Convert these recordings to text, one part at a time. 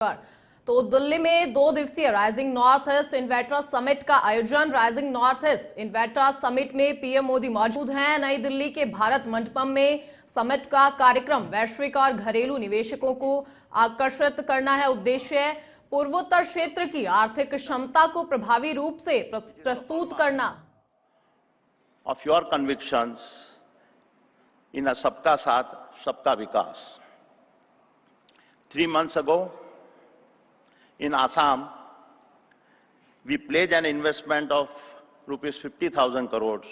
तो दिल्ली में 2 दिवसीय rising north east investor summit का आयोजन। Rising north east investor summit में पीएम मोदी मौजूद हैं। नई दिल्ली के भारत मंडपम में समिट का कार्यक्रम वैश्विक और घरेलू निवेशकों को आकर्षित करना है। उद्देश्य पूर्वोत्तर क्षेत्र की आर्थिक क्षमता को प्रभावी रूप से प्रस्तुत करना। ऑफ योर कन्विक्शंस इन अ सबका साथ सबका विकास। 3 months ago, in Assam, we pledged an investment of rupees 50,000 crores.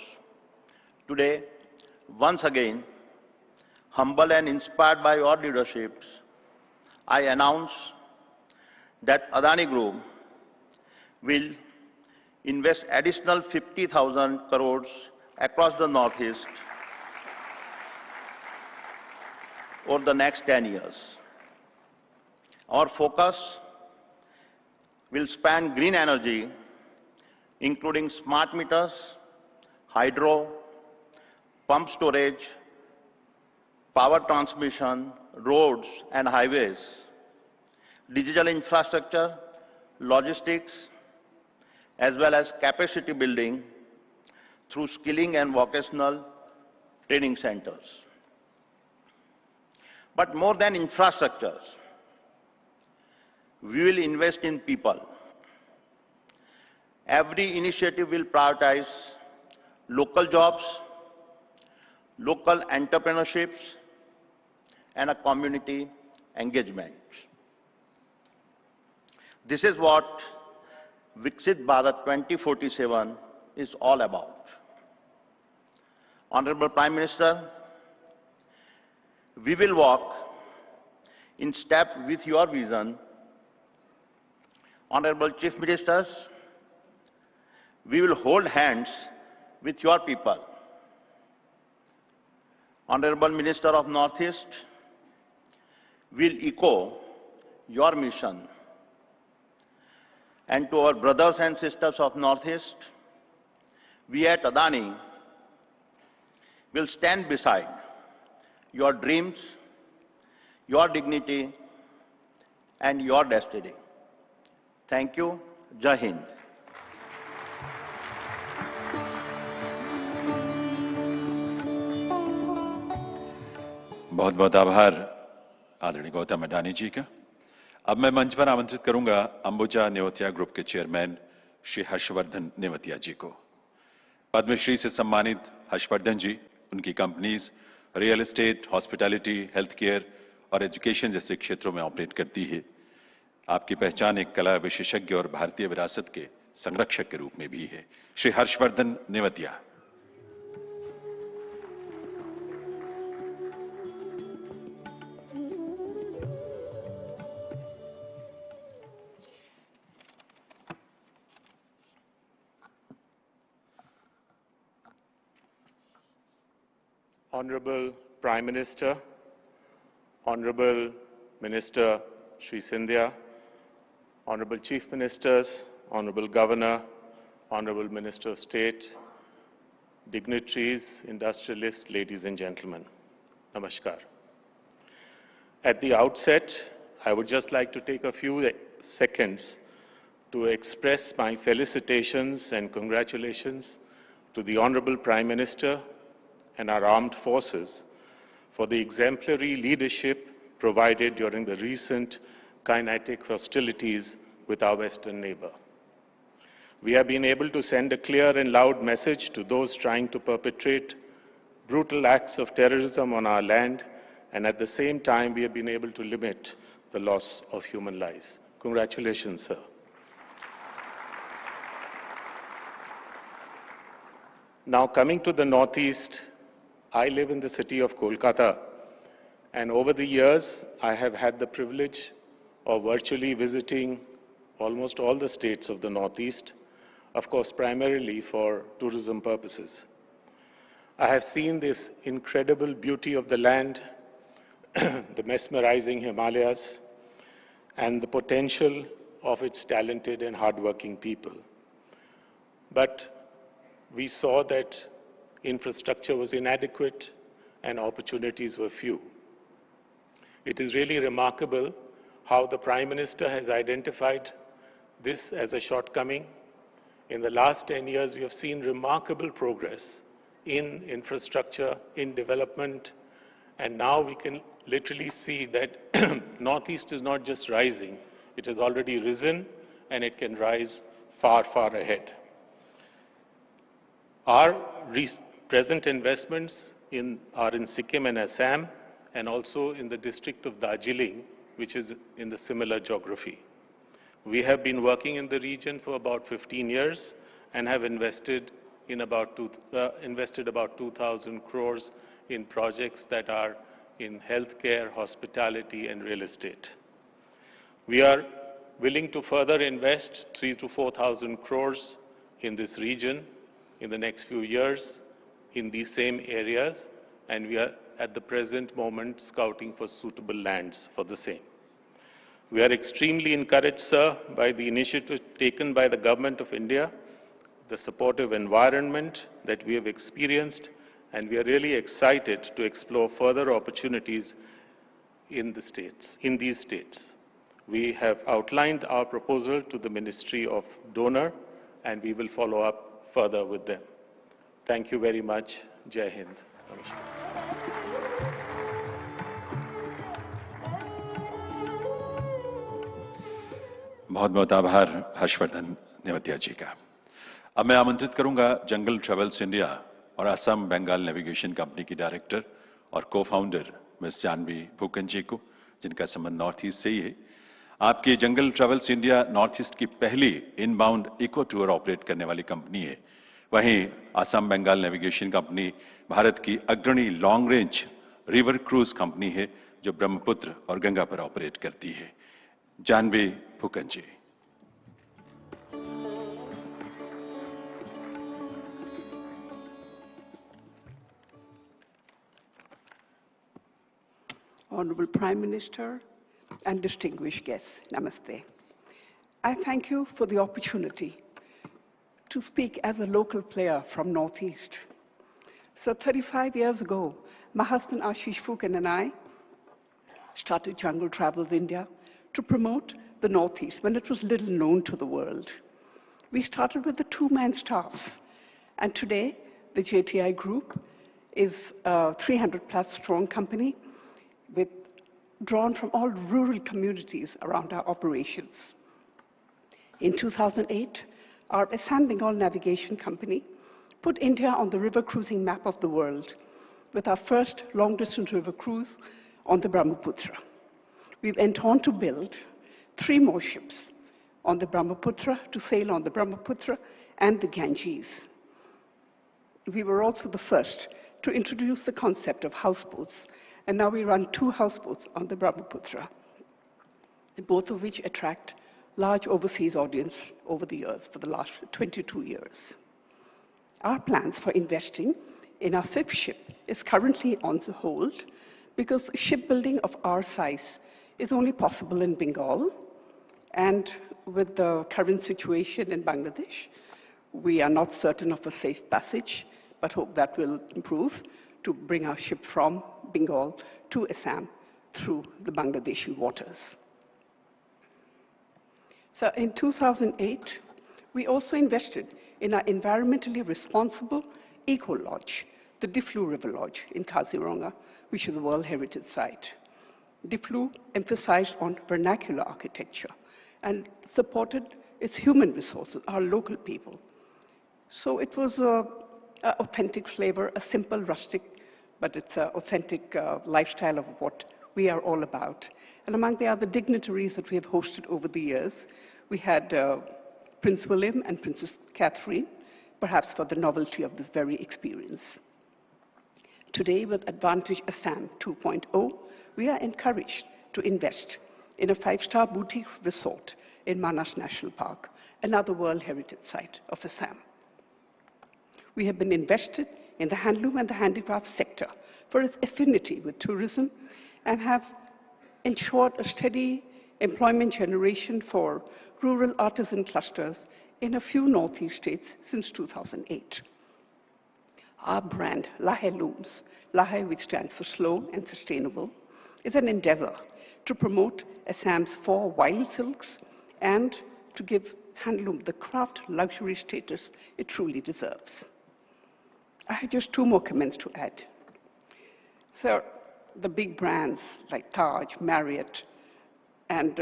Today, once again, humble and inspired by your leadership, I announce that Adani Group will invest additional 50,000 crores across the Northeast over the next 10 years. Our focus will span green energy, including smart meters, hydro, pump storage, power transmission, roads and highways, digital infrastructure, logistics, as well as capacity building through skilling and vocational training centers. But more than infrastructures, we will invest in people. Every initiative will prioritize local jobs, local entrepreneurships, and a community engagement. This is what Viksit Bharat 2047 is all about. Honorable Prime Minister, we will walk in step with your vision. Honorable Chief Ministers, we will hold hands with your people. Honorable Minister of Northeast, we will echo your mission. And to our brothers and sisters of Northeast, we at Adani will stand beside your dreams, your dignity, and your destiny. Thank you. Jai Hind. बहुत बहुत आभार आदरणीय गौतम अडानी जी का। अब मैं मंच पर आमंत्रित करूंगा अंबुजा नेवतिया ग्रुप के चेयरमैन श्री हर्षवर्धन नेवतिया जी को। पद्मश्री से सम्मानित हर्षवर्धन जी उनकी companies real estate, hospitality, health care और एजुकेशन जैसे क्षेत्रों में ऑपरेट करती है। आपकी पहचान एक कला विशेषज्ञ और भारतीय विरासत के संरक्षक के रूप में भी है। Shri Harshvardhan Nevatia. Honorable Prime Minister, Honorable Minister Shri Scindia, Honorable Chief Ministers, Honorable Governor, Honorable Minister of State, dignitaries, industrialists, ladies and gentlemen, Namaskar. At the outset, I would just like to take a few seconds to express my felicitations and congratulations to the Honorable Prime Minister and our armed forces for the exemplary leadership provided during the recent kinetic hostilities with our western neighbor. We have been able to send a clear and loud message to those trying to perpetrate brutal acts of terrorism on our land, and at the same time we have been able to limit the loss of human lives. Congratulations, sir. Now coming to the Northeast, I live in the city of Kolkata, and over the years I have had the privilege of virtually visiting almost all the states of the Northeast, of course primarily for tourism purposes. I have seen this incredible beauty of the land, the mesmerizing Himalayas, and the potential of its talented and hardworking people. But we saw that infrastructure was inadequate and opportunities were few. It is really remarkable how the Prime Minister has identified this as a shortcoming. In the last 10 years, we have seen remarkable progress in infrastructure, in development, and now we can literally see that Northeast is not just rising, it has already risen and it can rise far, far ahead. Our present investments are in Sikkim and Assam, and also in the district of Darjeeling, which is in the similar geography. We have been working in the region for about 15 years and have invested about 2,000 crores in projects that are in healthcare, hospitality, and real estate. We are willing to further invest 3,000 to 4,000 crores in this region in the next few years in these same areas, and we are at the present moment scouting for suitable lands for the same. We are extremely encouraged, sir, by the initiative taken by the Government of India, the supportive environment that we have experienced, and we are really excited to explore further opportunities in these states. We have outlined our proposal to the Ministry of Donor, and we will follow up further with them. Thank you very much. Jai Hind. Namaskar. बहुत बहुत आभार हर्षवर्धन नेवतिया जी का। अब मैं आमंत्रित करूंगा जंगल travels India और Assam Bengal navigation company की डायरेक्टर और को-फाउंडर मिस जानवी फूकन जी को, जिनका संबंध नॉर्थ ईस्ट से ही है। आपकी जंगल ट्रेवल्स इंडिया नॉर्थ ईस्ट की पहली इनबाउंड इको टूर ऑपरेट करने वाली कंपनी है। वहीं असम बंगाल नेविगेशन कंपनी भारत की अग्रणी long range river cruise company है, जो ब्रह्मपुत्र और गंगा पर ऑपरेट करती है। जानवी फूकन जी। Honorable Prime Minister and distinguished guests, Namaste. I thank you for the opportunity to speak as a local player from Northeast. So 35 years ago, my husband Ashish Fookan and I started Jungle Travels India to promote the Northeast when it was little known to the world. We started with a two-man staff, and today the JTI Group is a 300-plus strong company drawn from all rural communities around our operations. In 2008, our Assam Bengal Navigation Company put India on the river cruising map of the world with our first long-distance river cruise on the Brahmaputra. We went on to build 3 more ships on the Brahmaputra to sail on the Brahmaputra and the Ganges. We were also the first to introduce the concept of houseboats, and now we run 2 houseboats on the Brahmaputra, both of which attract large overseas audience over the years, for the last 22 years. Our plans for investing in our 5th ship is currently on hold because shipbuilding of our size is only possible in Bengal, and with the current situation in Bangladesh, we are not certain of a safe passage, but hope that will improve to bring our ship from Bengal to Assam through the Bangladeshi waters. So in 2008, we also invested in our environmentally responsible eco-lodge, the Diflu River Lodge in Kaziranga, which is a World Heritage Site. Diflu emphasized on vernacular architecture and supported its human resources, our local people. So it was an authentic flavor, a simple, rustic, but it's an authentic lifestyle of what we are all about. And among the other dignitaries that we have hosted over the years, we had Prince William and Princess Catherine, perhaps for the novelty of this very experience. Today, with Advantage Assam 2.0, we are encouraged to invest in a 5-star boutique resort in Manas National Park, another World Heritage Site of Assam. We have been invested in the handloom and the handicraft sector for its affinity with tourism and have ensured a steady employment generation for rural artisan clusters in a few Northeast states since 2008. Our brand, Lahe Looms, Lahe, which stands for slow and sustainable, is an endeavor to promote Assam's 4 wild silks and to give handloom the craft luxury status it truly deserves. I have just 2 more comments to add. Sir, the big brands like Taj, Marriott, and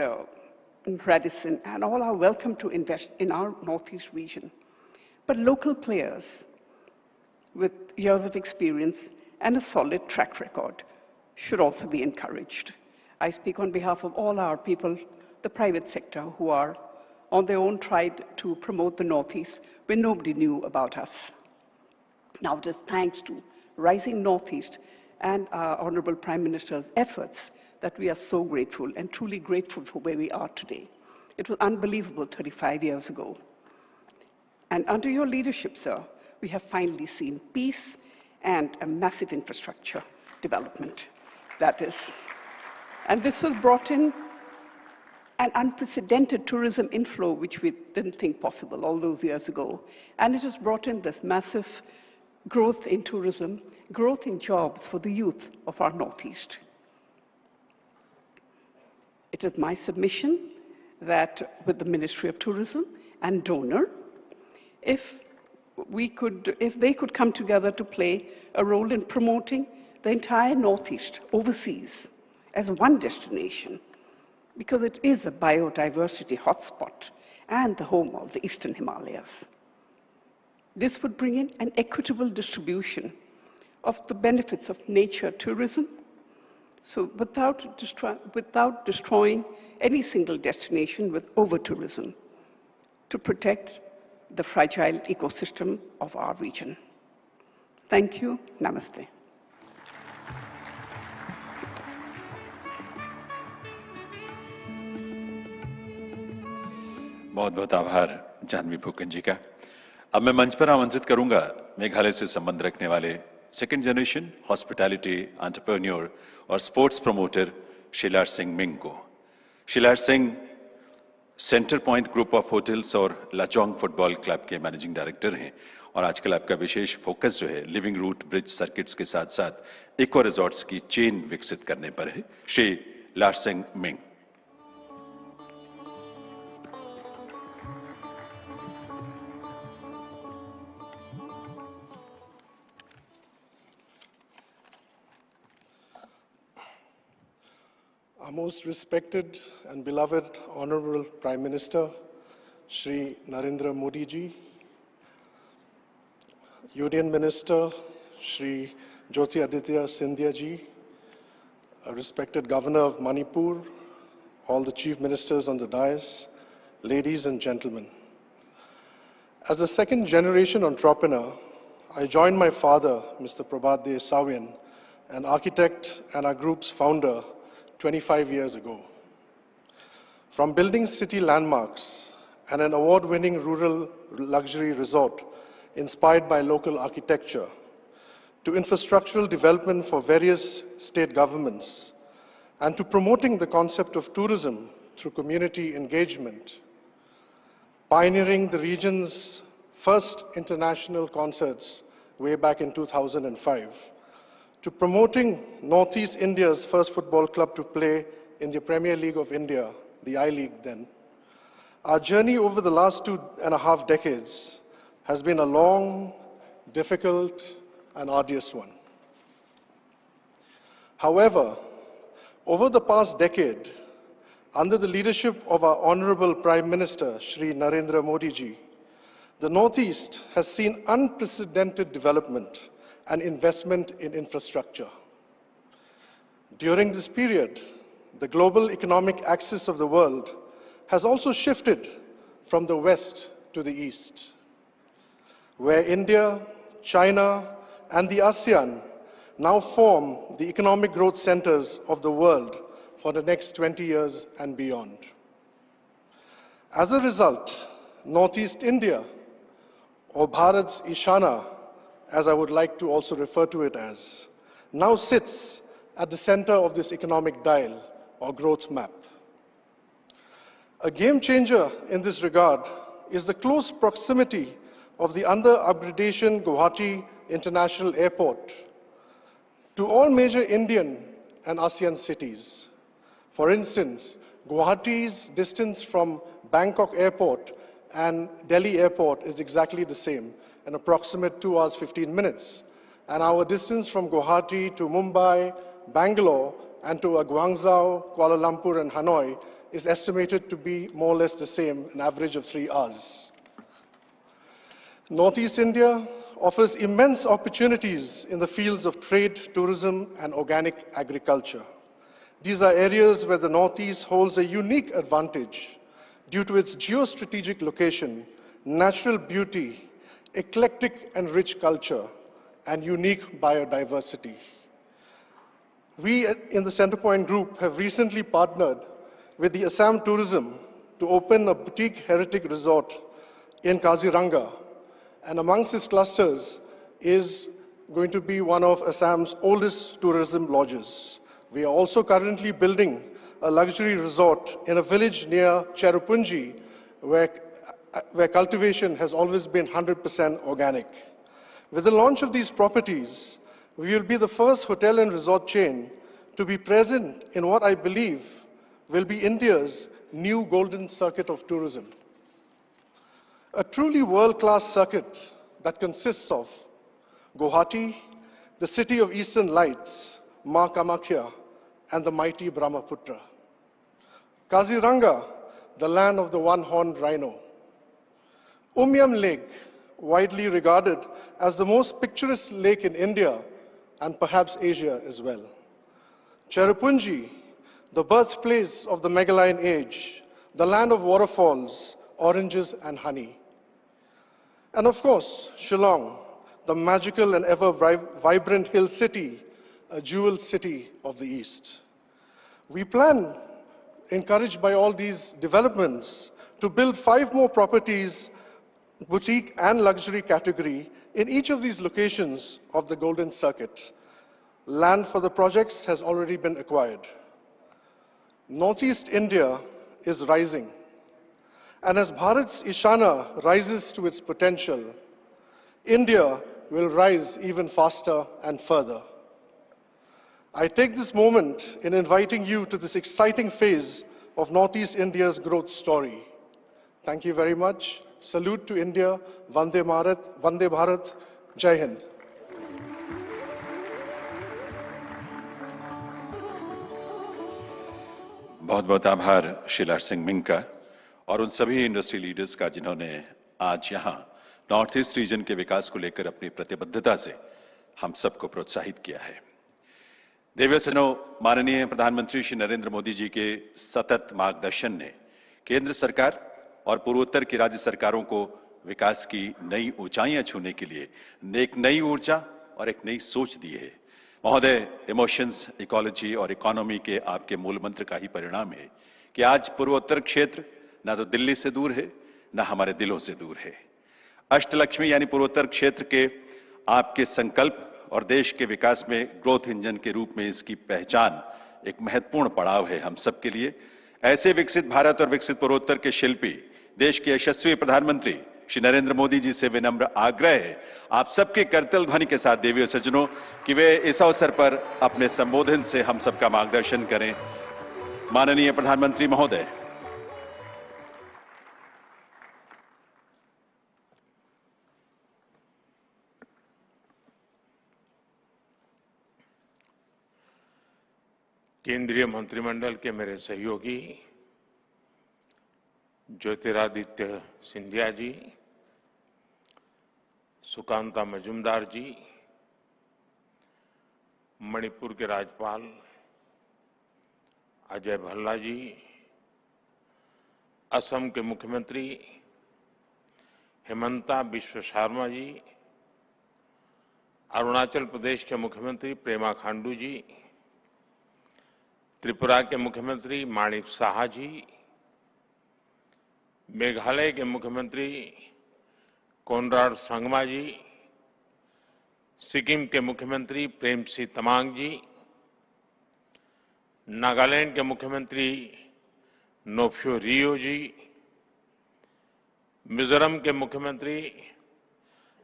Radisson, and all are welcome to invest in our Northeast region. But local players with years of experience and a solid track record should also be encouraged. I speak on behalf of all our people, the private sector, who are on their own tried to promote the Northeast when nobody knew about us. Now it is thanks to Rising Northeast and our Honorable Prime Minister's efforts that we are so grateful and truly grateful for where we are today. It was unbelievable 35 years ago. And under your leadership, sir, we have finally seen peace and a massive infrastructure development. That is. And this has brought in an unprecedented tourism inflow, which we didn't think possible all those years ago. And it has brought in this massive growth in tourism, growth in jobs for the youth of our Northeast. It is my submission that with the Ministry of Tourism and donor, if they could come together to play a role in promoting the entire Northeast overseas as one destination, because it is a biodiversity hotspot and the home of the Eastern Himalayas. This would bring in an equitable distribution of the benefits of nature tourism, so without destroying any single destination with over-tourism, to protect the fragile ecosystem of our region. Thank you. Namaste. बहुत बहुत आभार जानवी फूकन जी का। अब मैं मंच पर आमंत्रित करूंगा मेघालय से संबंध रखने वाले सेकंड जनरेशन हॉस्पिटैलिटी एंटरप्रेन्योर और स्पोर्ट्स प्रमोटर शिलार सिंह मिंग को। Shilar Singh center point group of hotels और लाचोंग फुटबॉल क्लब के मैनेजिंग डायरेक्टर हैं और आजकल आपका विशेष फोकस जो है लिविंग रूट ब्रिज सर्किट्स के साथ साथ इको रिजॉर्ट्स की चेन विकसित करने पर है। श्री लार Singh Ming. Our most respected and beloved Honorable Prime Minister, Shri Narendra Modi ji, Union Minister, Shri Jyoti Aditya Scindia ji, a respected Governor of Manipur, all the Chief Ministers on the dais, ladies and gentlemen. As a second generation entrepreneur, I joined my father, Mr. Prabhat De Sawian, an architect and our group's founder, 25 years ago. From building city landmarks and an award-winning rural luxury resort inspired by local architecture, to infrastructural development for various state governments, and to promoting the concept of tourism through community engagement, pioneering the region's first international concerts way back in 2005, to promoting Northeast India's first football club to play in the Premier League of India, the I-League then. Our journey over the last 2.5 decades has been a long, difficult, and arduous one. However, over the past decade, under the leadership of our Honorable Prime Minister, Shri Narendra Modi ji, the Northeast has seen unprecedented development and investment in infrastructure. During this period, the global economic axis of the world has also shifted from the west to the east, where India, China, and the ASEAN now form the economic growth centers of the world for the next 20 years and beyond. As a result, Northeast India, or Bharat's Ishana, as I would like to also refer to it as, now sits at the center of this economic dial or growth map. A game changer in this regard is the close proximity of the under-upgradation Guwahati International Airport to all major Indian and ASEAN cities, For instance, Guwahati's distance from Bangkok Airport and Delhi Airport is exactly the same, an approximate 2 hours 15 minutes. And our distance from Guwahati to Mumbai, Bangalore, and to Guangzhou, Kuala Lumpur, and Hanoi is estimated to be more or less the same, an average of 3 hours. Northeast India offers immense opportunities in the fields of trade, tourism, and organic agriculture. These are areas where the Northeast holds a unique advantage due to its geostrategic location, natural beauty, eclectic and rich culture, and unique biodiversity. We in the Centrepoint Group have recently partnered with the Assam Tourism to open a boutique heritage resort in Kaziranga, and amongst its clusters is going to be one of Assam's oldest tourism lodges. We are also currently building a luxury resort in a village near Cherrapunji, where cultivation has always been 100% organic. With the launch of these properties, we will be the first hotel and resort chain to be present in what I believe will be India's new golden circuit of tourism. A truly world-class circuit that consists of Guwahati, the city of Eastern Lights, Ma Kamakhya, and the mighty Brahmaputra. Kaziranga, the land of the one-horned rhino. Umiam Lake, widely regarded as the most picturesque lake in India and perhaps Asia as well. Cherrapunji, the birthplace of the Meghalaya age, the land of waterfalls, oranges and honey. And of course, Shillong, the magical and ever vibrant hill city, a jewel city of the East. We plan, encouraged by all these developments, to build 5 more properties, boutique and luxury category, in each of these locations of the Golden Circuit. Land for the projects has already been acquired. Northeast India is rising. And as Bharat's Ishana rises to its potential, India will rise even faster and further. I take this moment in inviting you to this exciting phase of Northeast India's growth story. Thank you very much. Salute to India. Vande Bharat. Jai Hind. बहुत बहुत आभार Sheila Singh Ming का और उन सभी industry leaders का जिन्होंने आज यहां नॉर्थ ईस्ट रीजन के विकास को लेकर अपनी प्रतिबद्धता से हम सबको प्रोत्साहित किया है। देवियों सज्जनों, माननीय प्रधानमंत्री श्री नरेंद्र मोदी जी के सतत मार्गदर्शन ने केंद्र सरकार और पूर्वोत्तर की राज्य सरकारों को विकास की नई ऊंचाइयां छूने के लिए एक नई ऊर्जा और एक नई सोच दी है। महोदय, इमोशंस, इकोलॉजी और इकोनॉमी के आपके मूल मंत्र का ही परिणाम है कि आज पूर्वोत्तर क्षेत्र न तो दिल्ली से दूर है, न हमारे दिलों से दूर है। अष्टलक्ष्मी यानी पूर्वोत्तर क्षेत्र के आपके संकल्प और देश के विकास में ग्रोथ इंजन के रूप में इसकी पहचान एक महत्वपूर्ण पड़ाव है हम सबके लिए। ऐसे विकसित भारत और विकसित पूर्वोत्तर के शिल्पी देश के यशस्वी प्रधानमंत्री श्री नरेंद्र मोदी जी से विनम्र आग्रह है आप सबके करतल ध्वनि के साथ देवियों सज्जनों कि वे इस अवसर पर अपने संबोधन से हम सबका मार्गदर्शन करें। माननीय प्रधानमंत्री महोदय। केंद्रीय मंत्रिमंडल के मेरे सहयोगी ज्योतिरादित्य सिंधिया जी, सुकांता मजूमदार जी, मणिपुर के राज्यपाल अजय भल्ला जी, असम के मुख्यमंत्री हेमंता बिश्व शर्मा जी, अरुणाचल प्रदेश के मुख्यमंत्री पेमा खांडू जी, त्रिपुरा के मुख्यमंत्री माणिक साहा जी, मेघालय के मुख्यमंत्री कोनराड संगमा जी, सिक्किम के मुख्यमंत्री प्रेमसिंह तमांग जी, नागालैंड के मुख्यमंत्री नोफ्यो रियो जी, मिजोरम के मुख्यमंत्री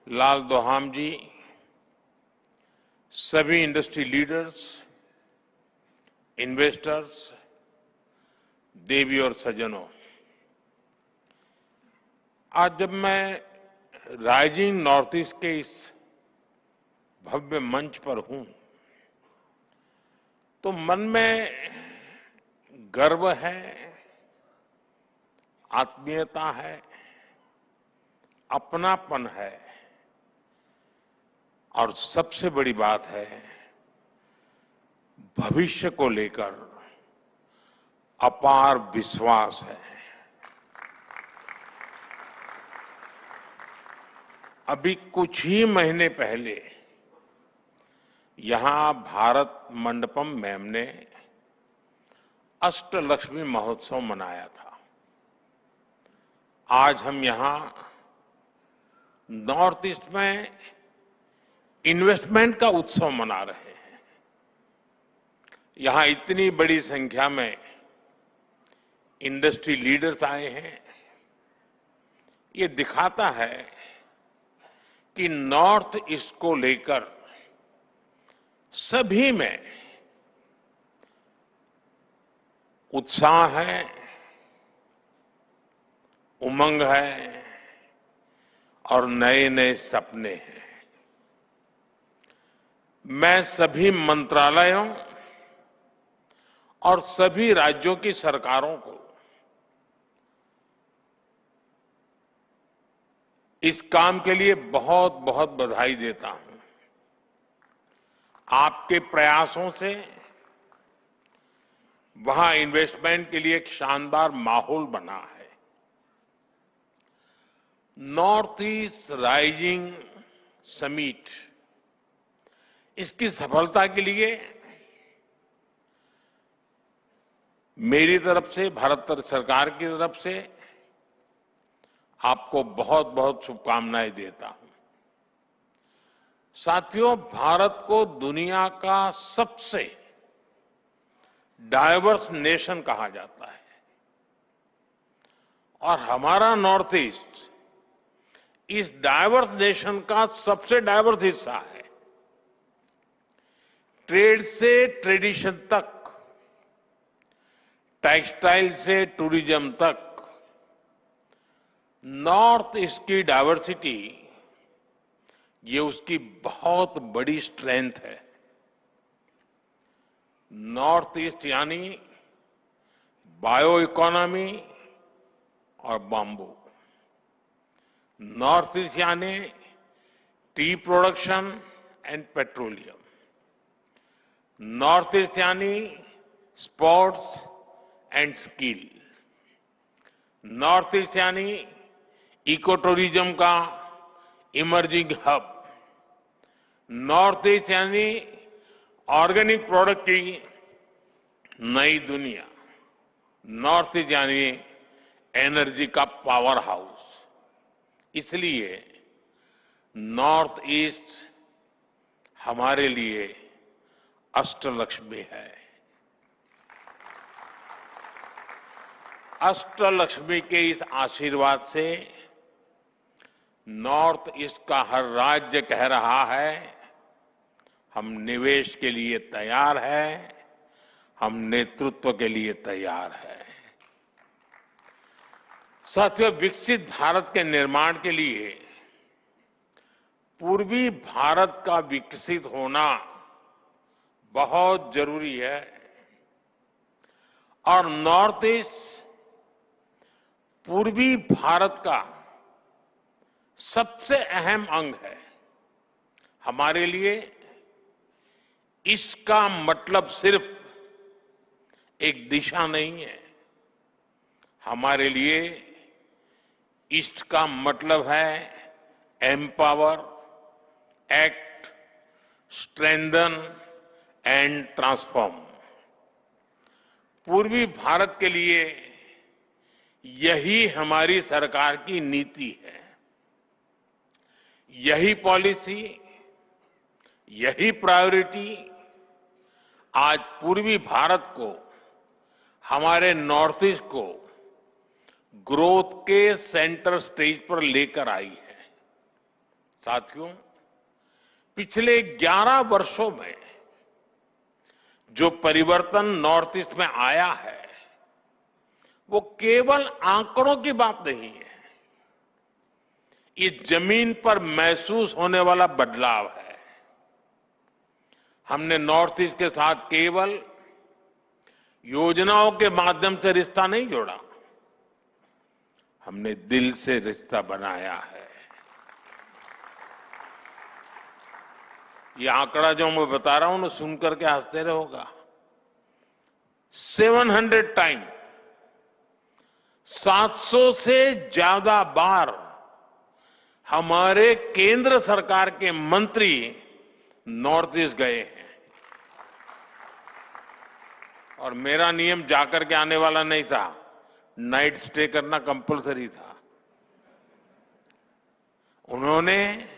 लाल दोहाम जी, सभी इंडस्ट्री लीडर्स, इन्वेस्टर्स, देवी और सज्जनों, आज जब मैं राइजिंग नॉर्थ ईस्ट के इस भव्य मंच पर हूं, तो मन में गर्व है, आत्मीयता है, अपनापन है और सबसे बड़ी बात है, भविष्य को लेकर अपार विश्वास है। अभी कुछ ही महीने पहले यहां भारत मंडपम मैम ने अष्टलक्ष्मी महोत्सव मनाया था। आज हम यहां नॉर्थ ईस्ट में इन्वेस्टमेंट का उत्सव मना रहे हैं। यहां इतनी बड़ी संख्या में इंडस्ट्री लीडर्स आए हैं। ये दिखाता है कि नॉर्थ ईस्ट को लेकर सभी में उत्साह है, उमंग है और नए नए सपने हैं। मैं सभी मंत्रालयों और सभी राज्यों की सरकारों को इस काम के लिए बहुत बहुत बधाई देता हूं। आपके प्रयासों से वहां इन्वेस्टमेंट के लिए एक शानदार माहौल बना है। नॉर्थ ईस्ट राइजिंग समिट, इसकी सफलता के लिए मेरी तरफ से, भारत सरकार की तरफ से आपको बहुत बहुत शुभकामनाएं देता हूं। साथियों, भारत को दुनिया का सबसे डाइवर्स नेशन कहा जाता है और हमारा नॉर्थ ईस्ट इस डाइवर्स नेशन का सबसे डाइवर्स हिस्सा है। ट्रेड से ट्रेडिशन तक, टेक्सटाइल से टूरिज्म तक, नॉर्थ ईस्ट की डाइवर्सिटी, ये उसकी बहुत बड़ी स्ट्रेंथ है। नॉर्थ ईस्ट यानी बायो इकोनॉमी और बाम्बू, नॉर्थ ईस्ट यानी tea production and petroleum, north east यानी sports and skill, north east यानी इको टूरिज्म का इमर्जिंग हब, नॉर्थ ईस्ट यानी ऑर्गेनिक प्रोडक्ट की नई दुनिया, नॉर्थ ईस्ट यानी एनर्जी का पावर हाउस। इसलिए नॉर्थ ईस्ट हमारे लिए अष्टलक्ष्मी है। अष्टलक्ष्मी के इस आशीर्वाद से नॉर्थ ईस्ट का हर राज्य कह रहा है, हम निवेश के लिए तैयार हैं, हम नेतृत्व के लिए तैयार हैं। साथियों, विकसित भारत के निर्माण के लिए पूर्वी भारत का विकसित होना बहुत जरूरी है और नॉर्थ ईस्ट पूर्वी भारत का सबसे अहम अंग है। हमारे लिए इसका मतलब सिर्फ एक दिशा नहीं है, हमारे लिए ईस्ट का मतलब है empower, act, strengthen and transform. पूर्वी भारत के लिए यही हमारी सरकार की नीति है। यही पॉलिसी, यही प्रायोरिटी आज पूर्वी भारत को, हमारे नॉर्थ ईस्ट को ग्रोथ के सेंटर स्टेज पर लेकर आई है। साथियों, पिछले 11 वर्षों में जो परिवर्तन नॉर्थ ईस्ट में आया है, वो केवल आंकड़ों की बात नहीं है, ये जमीन पर महसूस होने वाला बदलाव है। हमने नॉर्थ ईस्ट के साथ केवल योजनाओं के माध्यम से रिश्ता नहीं जोड़ा, हमने दिल से रिश्ता बनाया है। ये आंकड़ा जो मैं बता रहा हूं ना, सुनकर के हंसते रहोगा। 700 टाइम, 700 से ज्यादा बार हमारे केंद्र सरकार के मंत्री नॉर्थ ईस्ट गए हैं। और मेरा नियम जाकर के आने वाला नहीं था, नाइट स्टे करना कंपलसरी था। उन्होंने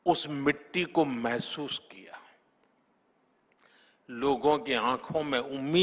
उस मिट्टी को महसूस किया, लोगों की आंखों में उम्मीद